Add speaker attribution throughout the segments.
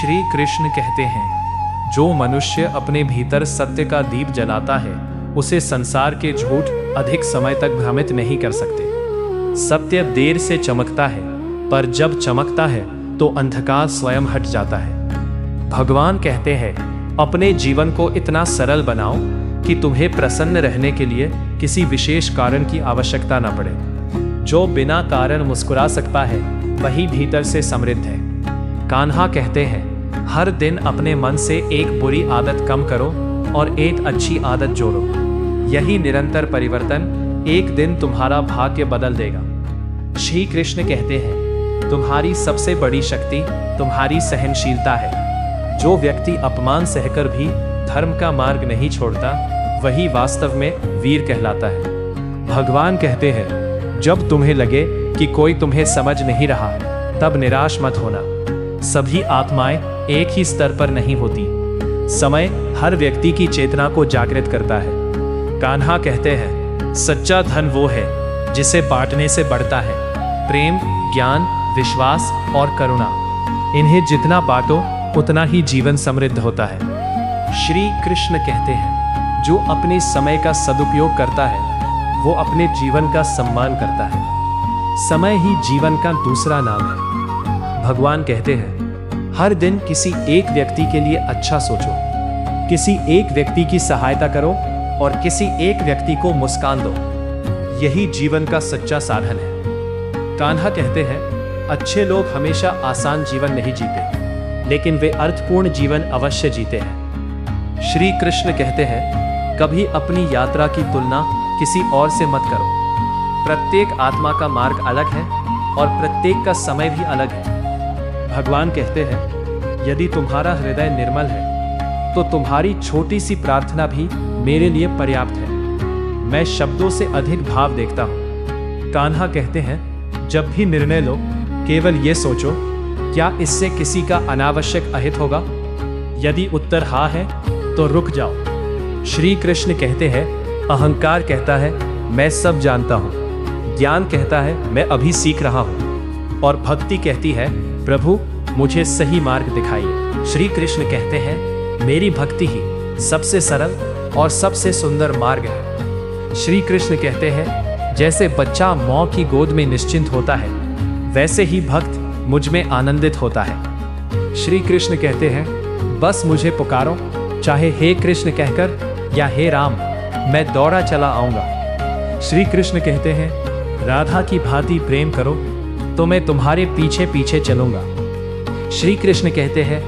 Speaker 1: श्री कृष्ण कहते हैं, जो मनुष्य अपने भीतर सत्य का दीप जलाता है उसे संसार के झूठ अधिक समय तक भ्रमित नहीं कर सकते। सत्य देर से चमकता है, पर जब चमकता है तो अंधकार स्वयं हट जाता है। भगवान कहते हैं, अपने जीवन को इतना सरल बनाओ कि तुम्हें प्रसन्न रहने के लिए किसी विशेष कारण की आवश्यकता न पड़े। जो बिना कारण मुस्कुरा सकता है वही भीतर से समृद्ध है। कान्हा कहते हैं, हर दिन अपने मन से एक बुरी आदत कम करो और एक अच्छी आदत जोड़ो। यही निरंतर परिवर्तन एक दिन तुम्हारा भाग्य बदल देगा। श्री कृष्ण कहते हैं, तुम्हारी सबसे बड़ी शक्ति तुम्हारी सहनशीलता है। जो व्यक्ति अपमान सहकर भी धर्म का मार्ग नहीं छोड़ता वही वास्तव में वीर कहलाता है। भगवान कहते हैं, जब तुम्हें लगे कि कोई तुम्हें समझ नहीं रहा तब निराश मत होना। सभी आत्माएं एक ही स्तर पर नहीं होती। समय हर व्यक्ति की चेतना को जागृत करता है। कान्हा कहते हैं, सच्चा धन वो है जिसे बांटने से बढ़ता है। प्रेम, ज्ञान, विश्वास और करुणा, इन्हें जितना बांटो उतना ही जीवन समृद्ध होता है। श्री कृष्ण कहते हैं, जो अपने समय का सदुपयोग करता है वो अपने जीवन का सम्मान करता है। समय ही जीवन का दूसरा नाम है। भगवान कहते हैं, हर दिन किसी एक व्यक्ति के लिए अच्छा सोचो, किसी एक व्यक्ति की सहायता करो और किसी एक व्यक्ति को मुस्कान दो। यही जीवन का सच्चा साधन है। कान्हा कहते हैं, अच्छे लोग हमेशा आसान जीवन नहीं जीते, लेकिन वे अर्थपूर्ण जीवन अवश्य जीते हैं। श्री कृष्ण कहते हैं, कभी अपनी यात्रा की तुलना किसी और से मत करो। प्रत्येक आत्मा का मार्ग अलग है और प्रत्येक का समय भी अलग है। भगवान कहते हैं, यदि तुम्हारा हृदय निर्मल है तो तुम्हारी छोटी सी प्रार्थना भी मेरे लिए पर्याप्त है। मैं शब्दों से अधिक भाव देखता हूँ। कान्हा कहते हैं, जब भी निर्णय लो केवल ये सोचो, क्या इससे किसी का अनावश्यक अहित होगा? यदि उत्तर हाँ है तो रुक जाओ। श्री कृष्ण कहते हैं, अहंकार कहता है मैं सब जानता हूँ, ज्ञान कहता है मैं अभी सीख रहा हूँ, और भक्ति कहती है प्रभु मुझे सही मार्ग दिखाइए। श्री कृष्ण कहते हैं, मेरी भक्ति ही सबसे सरल और सबसे सुंदर मार्ग है। श्री कृष्ण कहते हैं, जैसे बच्चा माँ की गोद में निश्चिंत होता है वैसे ही भक्त मुझ में आनंदित होता है। श्री कृष्ण कहते हैं, बस मुझे पुकारो, चाहे हे कृष्ण कहकर या हे राम, मैं दौड़ा चला आऊंगा। श्री कृष्ण कहते हैं, राधा की भांति प्रेम करो तो मैं तुम्हारे पीछे पीछे चलूंगा। श्री कृष्ण कहते हैं,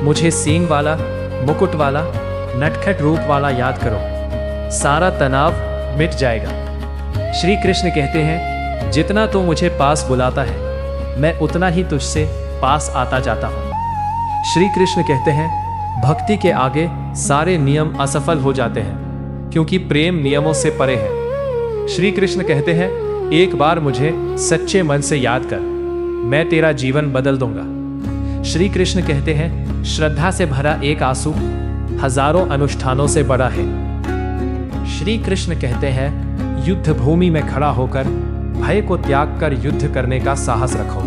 Speaker 1: मुझे सींग वाला, मुकुट वाला, नटखट रूप वाला याद करो, सारा तनाव मिट जाएगा। श्री कृष्ण कहते हैं, जितना तू मुझे पास बुलाता है मैं उतना ही तुझसे पास आता जाता हूँ। श्री कृष्ण कहते हैं, भक्ति के आगे सारे नियम असफल हो जाते हैं क्योंकि प्रेम नियमों से परे है। श्री कृष्ण कहते हैं, एक बार मुझे सच्चे मन से याद कर, मैं तेरा जीवन बदल दूंगा। श्री कृष्ण कहते हैं, श्रद्धा से भरा एक आंसू हजारों अनुष्ठानों से बड़ा है। श्री कृष्ण कहते हैं, युद्ध भूमि में खड़ा होकर भय को त्याग कर युद्ध करने का साहस रखो।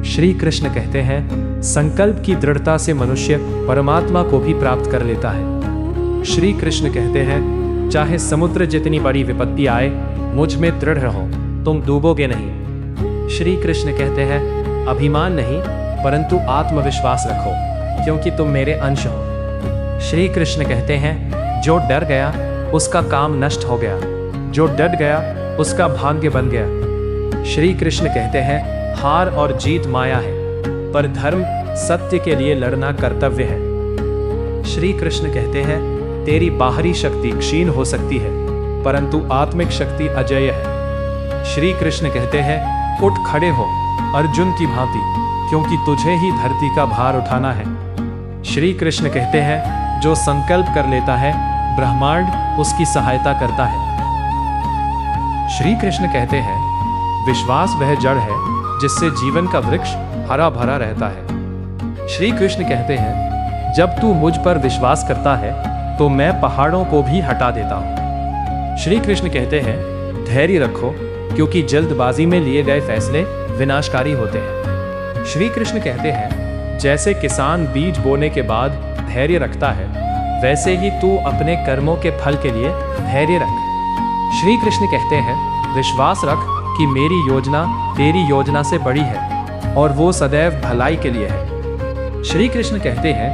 Speaker 1: श्री कृष्ण कहते हैं, संकल्प की दृढ़ता से मनुष्य परमात्मा को भी प्राप्त कर लेता है। श्री कृष्ण कहते हैं, चाहे समुद्र जितनी बड़ी विपत्ति आए मुझ में दृढ़ रहो, तुम डूबोगे नहीं। श्री कृष्ण कहते हैं, अभिमान नहीं परंतु आत्मविश्वास रखो क्योंकि तुम मेरे अंश हो। श्री कृष्ण कहते हैं, जो डर गया उसका काम नष्ट हो गया, जो डट गया उसका भाग्य बन गया। श्री कृष्ण कहते हैं, हार और जीत माया है पर धर्म सत्य के लिए लड़ना कर्तव्य है। श्री कृष्ण कहते हैं, तेरी बाहरी शक्ति क्षीण हो सकती है परंतु आत्मिक शक्ति अजेय है। श्री कृष्ण कहते हैं, उठ खड़े हो अर्जुन की भांति क्योंकि तुझे ही धरती का भार उठाना है। श्री कृष्ण कहते हैं, जो संकल्प कर लेता है ब्रह्मांड उसकी सहायता करता है। श्री कृष्ण कहते हैं, विश्वास वह जड़ है जिससे जीवन का वृक्ष हरा भरा रहता है। श्री कृष्ण कहते हैं, जब तू मुझ पर विश्वास करता है तो मैं पहाड़ों को भी हटा देता हूँ। श्री कृष्ण कहते हैं, धैर्य रखो क्योंकि जल्दबाजी में लिए गए फैसले विनाशकारी होते हैं। श्री कृष्ण कहते हैं, जैसे किसान बीज बोने के बाद धैर्य रखता है, वैसे ही तू अपने कर्मों के फल के लिए धैर्य रख। श्री कृष्ण कहते हैं, विश्वास रख कि मेरी योजना तेरी योजना से बड़ी है और वो सदैव भलाई के लिए है। श्री कृष्ण कहते हैं,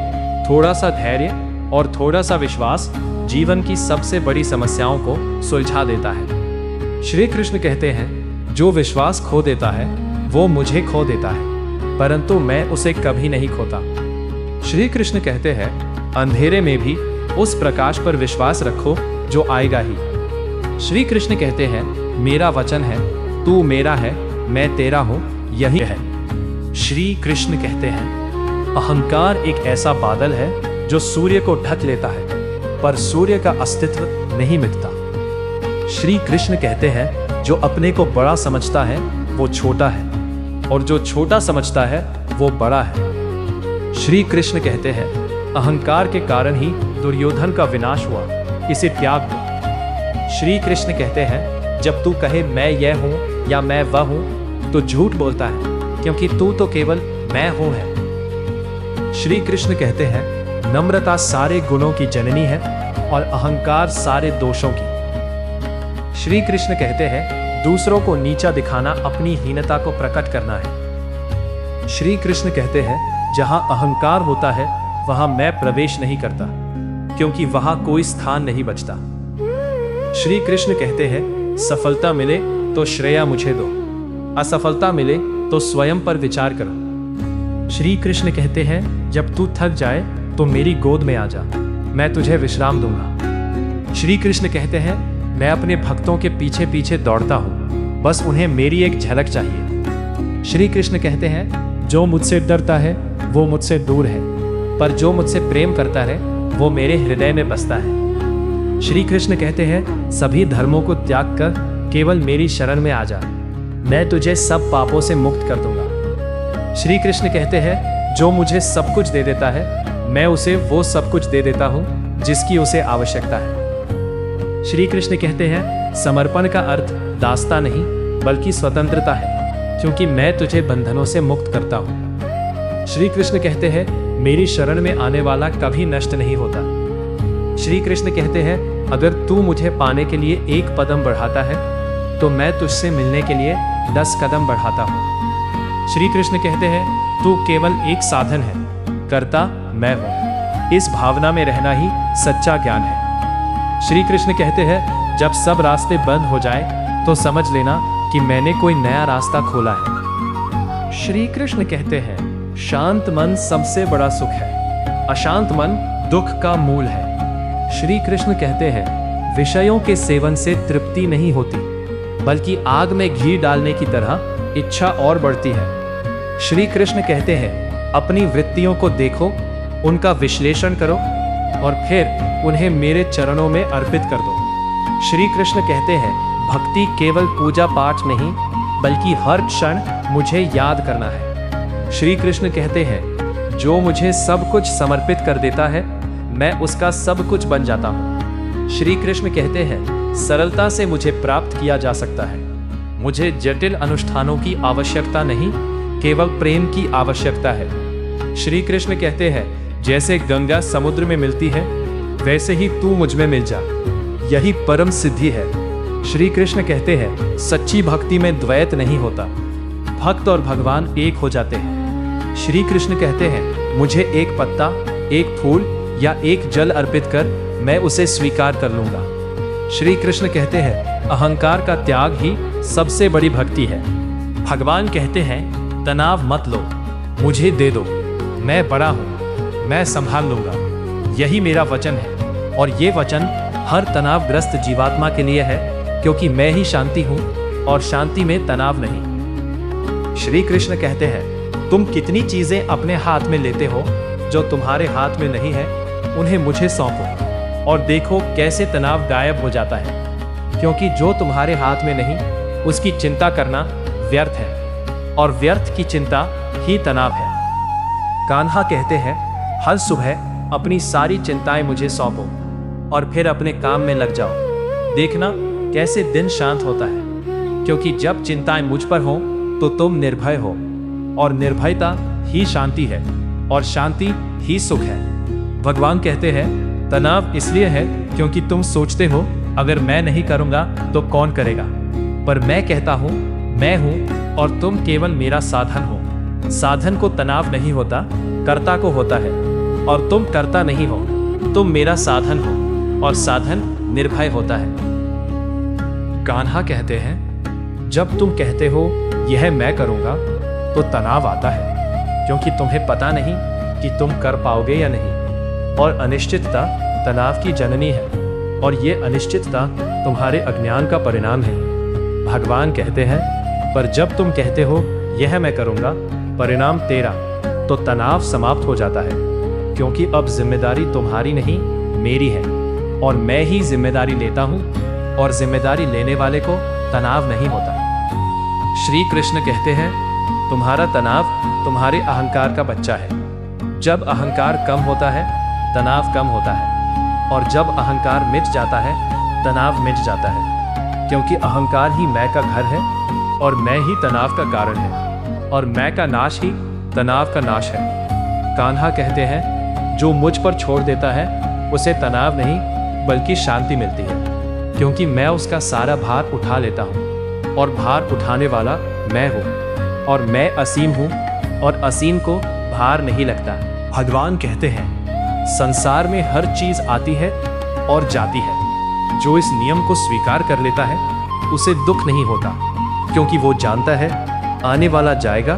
Speaker 1: थोड़ा सा धैर्य और थोड़ा सा विश्वास जीवन की सबसे बड़ी समस्याओं को सुलझा देता है। श्री कृष्ण कहते हैं, जो विश्वास खो देता है वो मुझे खो देता है, परंतु मैं उसे कभी नहीं खोता। श्री कृष्ण कहते हैं, अंधेरे में भी उस प्रकाश पर विश्वास रखो जो आएगा ही। श्री कृष्ण कहते हैं, मेरा वचन है, तू मेरा है, मैं तेरा हूं, यही है। श्री कृष्ण कहते हैं, अहंकार एक ऐसा बादल है जो सूर्य को ढक लेता है, पर सूर्य का अस्तित्व नहीं मिटता। श्री कृष्ण कहते हैं, जो अपने को बड़ा समझता है वो छोटा है, और जो छोटा समझता है वो बड़ा है। श्री कृष्ण कहते हैं, अहंकार के कारण ही दुर्योधन का विनाश हुआ, इसे त्याग दो। श्री कृष्ण कहते हैं, जब तू कहे मैं यह हूं या मैं वह हूं तो झूठ बोलता है, क्योंकि तू तो केवल मैं हूं है। श्री कृष्ण कहते हैं, नम्रता सारे गुणों की जननी है और अहंकार सारे दोषों की। श्री कृष्ण कहते हैं, दूसरों को नीचा दिखाना अपनी हीनता को प्रकट करना है। श्री कृष्ण कहते हैं, जहां अहंकार होता है वहां मैं प्रवेश नहीं करता, क्योंकि वहां कोई स्थान नहीं बचता। श्री कृष्ण कहते हैं, सफलता मिले तो श्रेया मुझे दो, असफलता मिले तो स्वयं पर विचार करो। श्री कृष्ण कहते हैं, जब तू थक जाए तो मेरी गोद में आ जा, मैं तुझे विश्राम दूंगा। श्री कृष्ण कहते हैं, मैं अपने भक्तों के पीछे पीछे दौड़ता हूँ, बस उन्हें मेरी एक झलक चाहिए। श्री कृष्ण कहते हैं, जो मुझसे डरता है वो मुझसे दूर है, पर जो मुझसे प्रेम करता है वो मेरे हृदय में बसता है। श्री कृष्ण कहते हैं, सभी धर्मों को त्याग कर केवल मेरी शरण में आ जा, मैं तुझे सब पापों से मुक्त कर दूंगा। श्री कृष्ण कहते हैं, जो मुझे सब कुछ दे देता है मैं उसे वो सब कुछ दे देता हूँ जिसकी उसे आवश्यकता है। श्री कृष्ण कहते हैं, समर्पण का अर्थ दासता नहीं बल्कि स्वतंत्रता है, क्योंकि मैं तुझे बंधनों से मुक्त करता हूँ। श्री कृष्ण कहते हैं, मेरी शरण में आने वाला कभी नष्ट नहीं होता। श्री कृष्ण कहते हैं, अगर तू मुझे पाने के लिए एक कदम बढ़ाता है तो मैं तुझसे मिलने के लिए 10 कदम बढ़ाता हूँ। श्री कृष्ण कहते हैं, तू केवल एक साधन है, कर्ता मैं हूँ। इस भावना में रहना ही सच्चा ज्ञान है। श्री कृष्ण कहते हैं, जब सब रास्ते बंद हो जाए तो समझ लेना कि मैंने कोई नया रास्ता खोला है। श्री कृष्ण कहते हैं, शांत मन सबसे बड़ा सुख है, अशांत मन दुख का मूल है। श्री कृष्ण कहते हैं, विषयों के सेवन से तृप्ति नहीं होती, बल्कि आग में घी डालने की तरह इच्छा और बढ़ती है। श्री कृष्ण कहते हैं, अपनी वृत्तियों को देखो, उनका विश्लेषण करो और फिर उन्हें मेरे चरणों में अर्पित कर दो। श्री कृष्ण कहते हैं, भक्ति केवल पूजा पाठ नहीं बल्कि हर क्षण मुझे याद करना है। श्री कृष्ण कहते हैं, जो मुझे सब कुछ समर्पित कर देता है मैं उसका सब कुछ बन जाता हूँ। श्री कृष्ण कहते हैं, सरलता से मुझे प्राप्त किया जा सकता है, मुझे जटिल अनुष्ठानों की आवश्यकता नहीं, केवल प्रेम की आवश्यकता है। श्री कृष्ण कहते हैं, जैसे गंगा समुद्र में मिलती है वैसे ही तू मुझ में मिल जा, यही परम सिद्धि है। श्री कृष्ण कहते हैं, सच्ची भक्ति में द्वैत नहीं होता, भक्त और भगवान एक हो जाते हैं। श्री कृष्ण कहते हैं, मुझे एक पत्ता, एक फूल या एक जल अर्पित कर मैं उसे स्वीकार कर लूंगा। श्री कृष्ण कहते हैं, अहंकार का त्याग ही सबसे बड़ी भक्ति है। भगवान कहते हैं, तनाव मत लो, मुझे दे दो, मैं बड़ा हूँ, मैं संभाल लूंगा। यही मेरा वचन है और ये वचन हर तनावग्रस्त जीवात्मा के लिए है, क्योंकि मैं ही शांति हूँ और शांति में तनाव नहीं। श्री कृष्ण कहते हैं, तुम कितनी चीजें अपने हाथ में लेते हो जो तुम्हारे हाथ में नहीं है, उन्हें मुझे सौंपो और देखो कैसे तनाव गायब हो जाता है, क्योंकि जो तुम्हारे हाथ में नहीं उसकी चिंता करना व्यर्थ है और व्यर्थ की चिंता ही तनाव है। कान्हा कहते हैं, हर सुबह अपनी सारी चिंताएं मुझे सौंपो और फिर अपने काम में लग जाओ, देखना कैसे दिन शांत होता है, क्योंकि जब चिंताएं मुझ पर हों तो तुम निर्भय हो और निर्भयता ही शांति है। और शांति ही सुख है। भगवान कहते हैं तनाव इसलिए है क्योंकि तुम सोचते हो अगर मैं नहीं करूंगा तो कौन करेगा, पर मैं कहता हूं मैं हूं और तुम केवल मेरा साधन हो। साधन को तनाव नहीं होता, कर्ता को होता है, और तुम कर्ता नहीं हो, तुम मेरा साधन हो और साधन निर्भय होता है। कान्हा कहते हैं जब तुम कहते हो यह मैं करूंगा तो तनाव आता है, क्योंकि तुम्हें पता नहीं कि तुम कर पाओगे या नहीं, और अनिश्चितता तनाव की जननी है, और ये अनिश्चितता तुम्हारे अज्ञान का परिणाम है। भगवान कहते हैं पर जब तुम कहते हो यह मैं करूंगा, परिणाम तेरा, तो तनाव समाप्त हो जाता है, क्योंकि अब जिम्मेदारी तुम्हारी नहीं मेरी है, और मैं ही जिम्मेदारी लेता हूं, और जिम्मेदारी लेने वाले को तनाव नहीं होता। श्री कृष्ण कहते हैं तुम्हारा तनाव तुम्हारे अहंकार का बच्चा है। जब अहंकार कम होता है तनाव कम होता है, और जब अहंकार मिट जाता है तनाव मिट जाता है, क्योंकि अहंकार ही मैं का घर है और मैं ही तनाव का कारण है, और मैं का नाश ही तनाव का नाश है। कान्हा कहते हैं जो मुझ पर छोड़ देता है उसे तनाव नहीं बल्कि शांति मिलती है, क्योंकि मैं उसका सारा भार उठा लेता हूँ, और भार उठाने वाला मैं हूँ, और मैं असीम हूँ, और असीम को भार नहीं लगता। भगवान कहते हैं संसार में हर चीज आती है और जाती है, जो इस नियम को स्वीकार कर लेता है उसे दुख नहीं होता, क्योंकि वो जानता है आने वाला जाएगा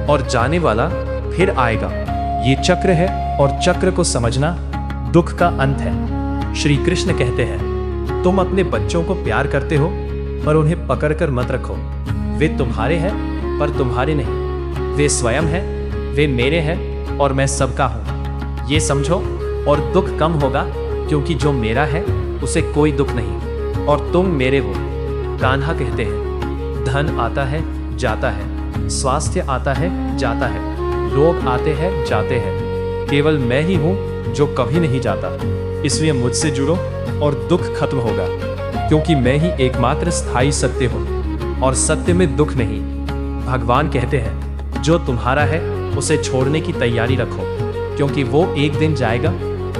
Speaker 1: और जाने वाला फिर आएगा। ये चक्र है और चक्र को समझना दुख का अंत है। श्री कृष्ण कहते हैं तुम अपने बच्चों को प्यार करते हो पर उन्हें पकड़कर मत रखो, वे तुम्हारे हैं पर तुम्हारे नहीं, वे स्वयं हैं, वे मेरे हैं और मैं सबका हूँ। ये समझो और दुख कम होगा, क्योंकि जो मेरा है उसे कोई दुख नहीं, और तुम मेरे हो। कान्हा कहते हैं धन आता है जाता है, स्वास्थ्य आता है जाता है, लोग आते हैं जाते हैं, केवल मैं ही हूँ जो कभी नहीं जाता। इसलिए मुझसे जुड़ो और दुख खत्म होगा, क्योंकि मैं ही एकमात्र स्थायी सत्य हूँ और सत्य में दुख नहीं। भगवान कहते हैं जो तुम्हारा है उसे छोड़ने की तैयारी रखो, क्योंकि वो एक दिन जाएगा,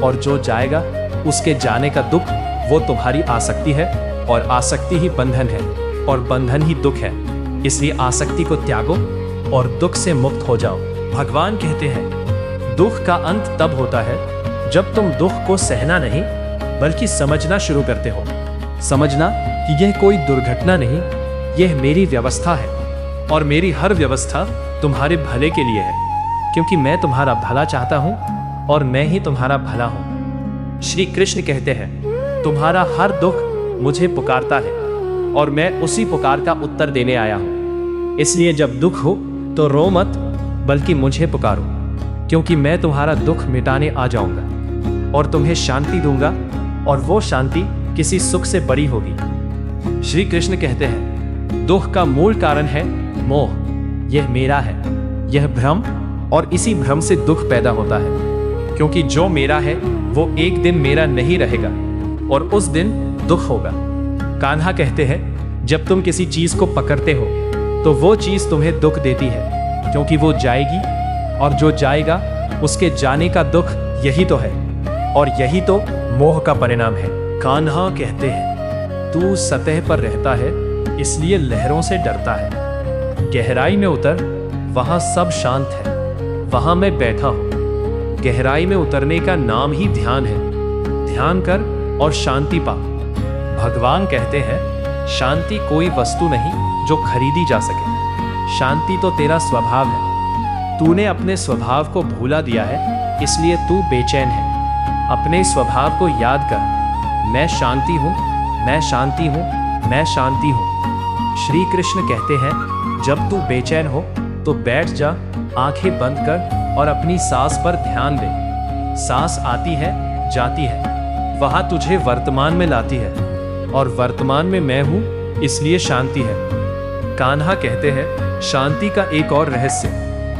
Speaker 1: और जो जाएगा उसके जाने का दुख वो तुम्हारी आसक्ति है, और आसक्ति ही बंधन है, और बंधन ही दुख है। इसलिए आसक्ति को त्यागो और दुख से मुक्त हो जाओ। भगवान कहते हैं दुख का अंत तब होता है जब तुम दुख को सहना नहीं बल्कि समझना शुरू करते हो। समझना कि यह कोई दुर्घटना नहीं, यह मेरी व्यवस्था है, और मेरी हर व्यवस्था तुम्हारे भले के लिए है, क्योंकि मैं तुम्हारा भला चाहता हूं और मैं ही तुम्हारा भला हूं। श्री कृष्ण कहते हैं तुम्हारा हर दुख मुझे पुकारता है, और मैं उसी पुकार का उत्तर देने आया हूं। इसलिए जब दुख हो तो रो मत बल्कि मुझे पुकारो, क्योंकि मैं तुम्हारा दुख मिटाने आ जाऊंगा और तुम्हें शांति दूंगा, और वो शांति किसी सुख से बड़ी होगी। श्री कृष्ण कहते हैं दुख का मूल कारण है मोह। यह मेरा है, यह भ्रम, और इसी भ्रम से दुख पैदा होता है, क्योंकि जो मेरा है वो एक दिन मेरा नहीं रहेगा, और उस दिन दुख होगा। कान्हा कहते हैं जब तुम किसी चीज को पकड़ते हो तो वो चीज तुम्हें दुख देती है, क्योंकि वो जाएगी, और जो जाएगा उसके जाने का दुख यही तो है, और यही तो मोह का परिणाम है। कान्हा कहते हैं तू सतह पर रहता है इसलिए लहरों से डरता है, गहराई में उतर, वहां सब शांत है, वहां मैं बैठा हूं। गहराई में उतरने का नाम ही ध्यान है, ध्यान कर और शांति पा। भगवान कहते हैं शांति कोई वस्तु नहीं जो खरीदी जा सके, शांति तो तेरा स्वभाव है। तूने अपने स्वभाव को भूला दिया है, इसलिए तू बेचैन है। अपने स्वभाव को याद कर, मैं शांति हूँ, मैं शांति हूँ, मैं शांति हूँ। श्री कृष्ण कहते हैं जब तू बेचैन हो तो बैठ जा, आंखें बंद कर और अपनी सांस पर ध्यान दे। सांस आती है जाती है, वहां तुझे वर्तमान में लाती है, और वर्तमान में मैं हूं, इसलिए शांति है। कान्हा कहते हैं शांति का एक और रहस्य,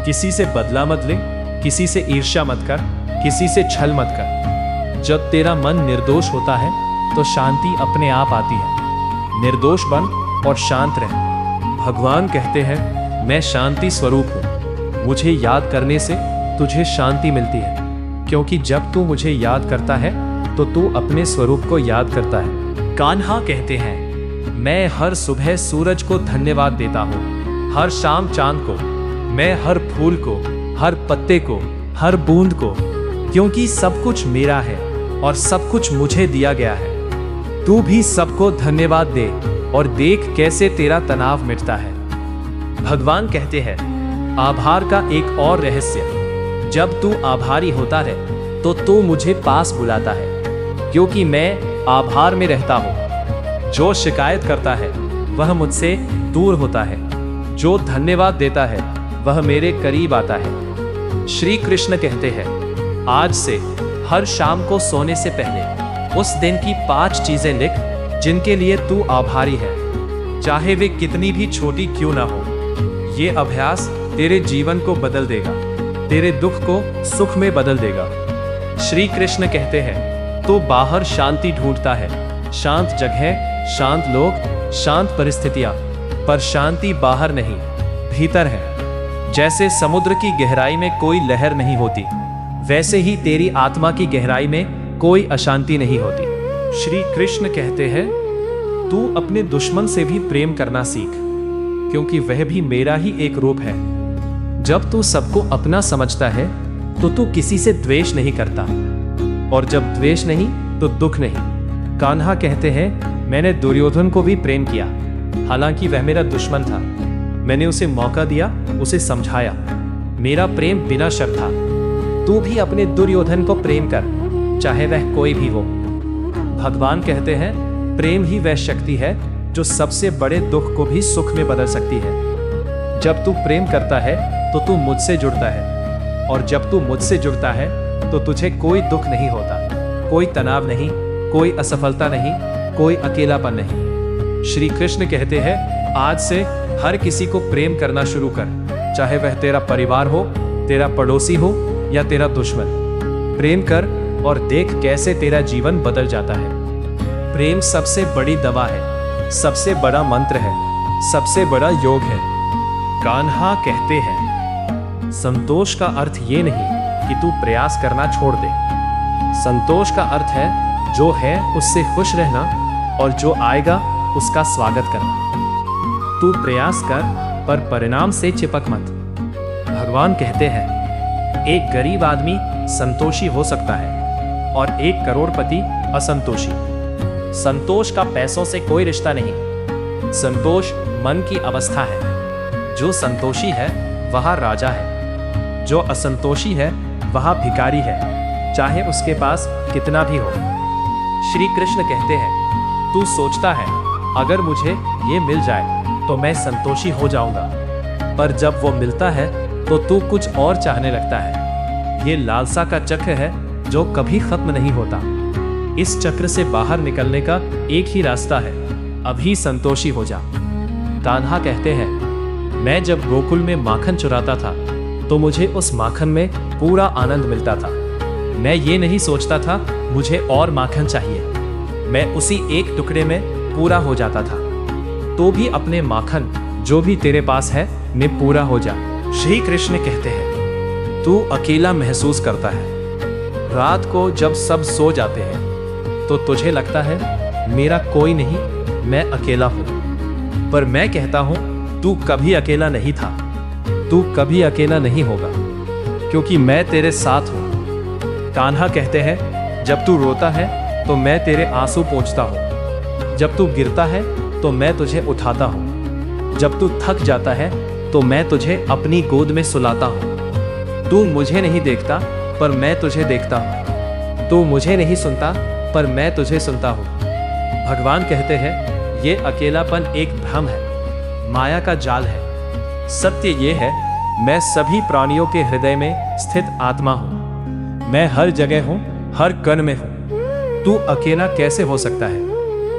Speaker 1: किसी से बदला मत ले, किसी से ईर्ष्या मत कर, किसी से छल मत कर। जब तेरा मन निर्दोष होता है तो शांति अपने आप आती है। निर्दोष बन और शांत रह। भगवान कहते हैं मैं शांति स्वरूप हूँ, मुझे याद करने से तुझे शांति मिलती है, क्योंकि जब तू मुझे याद करता है तो तू अपने स्वरूप को याद करता है। कान्हा कहते हैं, मैं हर सुबह सूरज को धन्यवाद देता हूँ, हर शाम चांद को, मैं हर फूल को, हर पत्ते को, हर बूंद को, क्योंकि सब कुछ मेरा है और सब कुछ मुझे दिया गया है। तू भी सबको धन्यवाद दे और देख कैसे तेरा तनाव मिटता है। भगवान कहते हैं, आभार का एक और रहस्य, जब तू आभारी होता है तो तू मुझे पास बुलाता है, क्योंकि मैं आभार में रहता हूँ। जो शिकायत करता है वह मुझसे दूर होता है, जो धन्यवाद देता है वह मेरे करीब आता है। श्री कृष्ण कहते हैं, आज से हर शाम को सोने से पहले उस दिन की 5 चीजें लिख जिनके लिए तू आभारी है, चाहे वे कितनी भी छोटी क्यों ना हो। ये अभ्यास तेरे जीवन को बदल देगा, तेरे दुख को सुख में बदल देगा। श्री कृष्ण कहते हैं, तो बाहर शांति ढूंढता है, शांत जगह, शांत लोग, शांत परिस्थितियां, पर शांति बाहर नहीं, भीतर है। जैसे समुद्र की गहराई में कोई लहर नहीं होती, वैसे ही तेरी आत्मा की गहराई में कोई अशांति नहीं होती। श्री कृष्ण कहते हैं, तू अपने दुश्मन से भी प्रेम करना सीख, क्योंकि वह भी मेरा ही एक रूप है। जब तू सबको अपना समझता है तो तू किसी से द्वेष नहीं करता, और जब द्वेष नहीं तो दुख नहीं। कान्हा कहते हैं, मैंने दुर्योधन को भी प्रेम किया, हालांकि वह मेरा दुश्मन था। मैंने उसे मौका दिया, उसे समझाया, मेरा प्रेम बिना शर्त था। तू भी अपने दुर्योधन को प्रेम कर, चाहे वह कोई भी हो। भगवान कहते हैं, प्रेम ही वह शक्ति है जो सबसे बड़े दुख को भी सुख में बदल सकती है। जब तू प्रेम करता है तो तू मुझसे जुड़ता है, और जब तू मुझसे जुड़ता है तो तुझे कोई दुख नहीं होता, कोई तनाव नहीं, कोई असफलता नहीं, कोई अकेलापन नहीं। श्री कृष्ण कहते हैं, आज से हर किसी को प्रेम करना शुरू कर, चाहे वह तेरा परिवार हो, तेरा पड़ोसी हो या तेरा दुश्मन। प्रेम कर और देख कैसे तेरा जीवन बदल जाता है। प्रेम सबसे बड़ी दवा है, सबसे बड़ा मंत्र है, सबसे बड़ा योग है। कान्हा कहते हैं, संतोष का अर्थ ये नहीं कि तू प्रयास करना छोड़ दे। संतोष का अर्थ है, जो है उससे खुश रहना और जो आएगा उसका स्वागत करना। तू प्रयास कर पर परिणाम से चिपक मत। भगवान कहते हैं, एक गरीब आदमी संतोषी हो सकता है और एक करोड़पति असंतोषी। संतोष का पैसों से कोई रिश्ता नहीं, संतोष मन की अवस्था है। जो संतोषी है वह राजा है, जो असंतोषी है वह भिखारी है, चाहे उसके पास कितना भी हो। श्री कृष्ण कहते हैं, तू सोचता है अगर मुझे ये मिल जाए तो मैं संतोषी हो जाऊंगा, पर जब वो मिलता है तो तू कुछ और चाहने लगता है। ये लालसा का चक्र है जो कभी खत्म नहीं होता। इस चक्र से बाहर निकलने का एक ही रास्ता है, अभी संतोषी हो जा। कान्हा कहते हैं, मैं जब गोकुल में माखन चुराता था तो मुझे उस माखन में पूरा आनंद मिलता था। मैं ये नहीं सोचता था मुझे और माखन चाहिए, मैं उसी एक टुकड़े में पूरा हो जाता था। तो भी अपने माखन जो भी तेरे पास है में पूरा हो जा। श्री कृष्ण कहते हैं, तू अकेला महसूस करता है। रात को जब सब सो जाते हैं तो तुझे लगता है मेरा कोई नहीं, मैं अकेला हूं। पर मैं कहता हूं, तू कभी अकेला नहीं था, तू कभी अकेला नहीं होगा, क्योंकि मैं तेरे साथ हूं। कान्हा कहते हैं, जब तू रोता है तो मैं तेरे आंसू पोंछता हूं, जब तू गिरता है तो मैं तुझे उठाता हूं, जब तू थक जाता है तो मैं तुझे अपनी गोद में सुलाता हूं। तू मुझे नहीं देखता पर मैं तुझे देखता हूं, तू मुझे नहीं सुनता पर मैं तुझे सुनता हूं। भगवान कहते हैं, ये अकेलापन एक भ्रम है, माया का जाल है। सत्य ये है, मैं सभी प्राणियों के हृदय में स्थित आत्मा हूं। मैं हर जगह हूं, हर कण में हूं। तू अकेला कैसे हो सकता है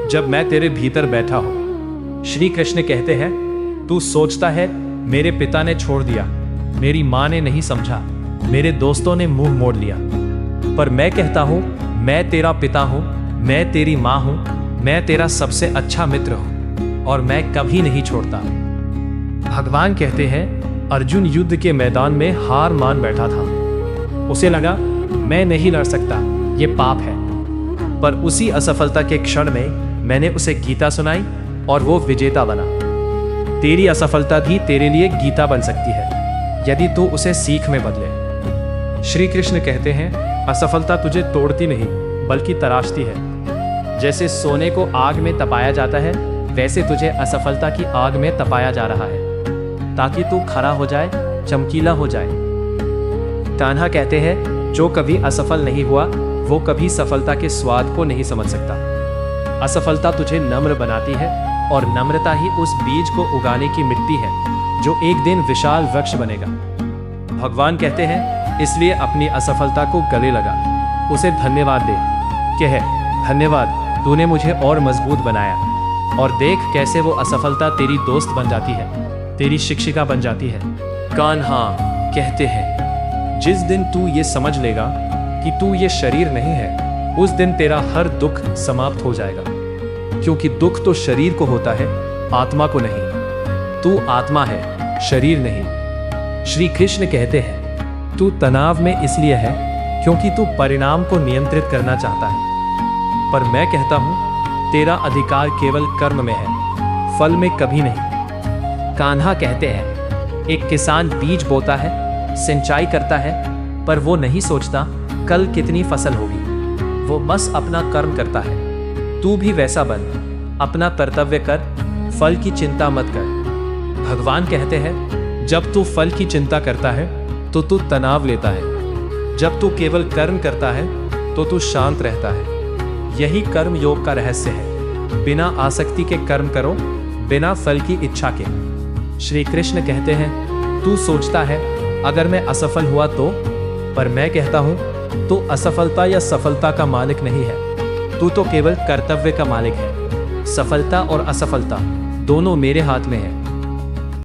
Speaker 1: जब मैं तेरे भीतर बैठा हूं। श्री कृष्ण कहते हैं, तू सोचता है मेरे पिता ने छोड़ दिया, मेरी माँ ने नहीं समझा, मेरे दोस्तों ने मुंह मोड़ लिया। पर मैं कहता हूं, मैं तेरा पिता हूं, मैं तेरी माँ हूं, मैं तेरा सबसे अच्छा मित्र हूं और मैं कभी नहीं छोड़ता। भगवान कहते हैं, अर्जुन युद्ध के मैदान में हार मान बैठा था, उसे लगा मैं नहीं लड़ सकता, ये पाप है। पर उसी असफलता के क्षण में मैंने उसे गीता सुनाई और वो विजेता बना। तेरी असफलता भी तेरे लिए गीता बन सकती है यदि तू उसे सीख में बदले। श्री कृष्ण कहते हैं, असफलता तुझे तोड़ती नहीं बल्कि तराशती है। जैसे सोने को आग में तपाया जाता है, वैसे तुझे असफलता की आग में तपाया जा रहा है ताकि तू खरा हो जाए, चमकीला हो जाए। कान्हा कहते हैं, जो कभी असफल नहीं हुआ वो कभी सफलता के स्वाद को नहीं समझ सकता। असफलता तुझे नम्र बनाती है और नम्रता ही उस बीज को उगाने की मिट्टी है जो एक दिन विशाल वृक्ष बनेगा। भगवान कहते हैं, इसलिए अपनी असफलता को गले लगा, उसे धन्यवाद दे। कह, धन्यवाद, तूने मुझे और मजबूत बनाया। और देख कैसे वो असफलता तेरी दोस्त बन जाती है, तेरी शिक्षिका बन जाती है। कान्हा कहते हैं, जिस दिन तू ये समझ लेगा कि तू ये शरीर नहीं है, उस दिन तेरा हर दुख समाप्त हो जाएगा। क्योंकि दुख तो शरीर को होता है, आत्मा को नहीं। तू आत्मा है, शरीर नहीं। श्री कृष्ण कहते हैं, तू तनाव में इसलिए है क्योंकि तू परिणाम को नियंत्रित करना चाहता है। पर मैं कहता हूं, तेरा अधिकार केवल कर्म में है, फल में कभी नहीं। कान्हा कहते हैं, एक किसान बीज बोता है, सिंचाई करता है, पर वो नहीं सोचता कल कितनी फसल होगी। वो बस अपना कर्म करता है। तू भी वैसा बन, अपना कर्तव्य कर, फल की चिंता मत कर। भगवान कहते हैं, जब तू फल की चिंता करता है तो तू तनाव लेता है। जब तू केवल कर्म करता है तो तू शांत रहता है। यही कर्म योग का रहस्य है। बिना आसक्ति के कर्म करो, बिना फल की इच्छा के। श्री कृष्ण कहते हैं, तू सोचता है अगर मैं असफल हुआ तो, पर मैं कहता हूं, तू असफलता या सफलता का मालिक नहीं है, तू तो केवल कर्तव्य का मालिक है। सफलता और असफलता दोनों मेरे हाथ में है।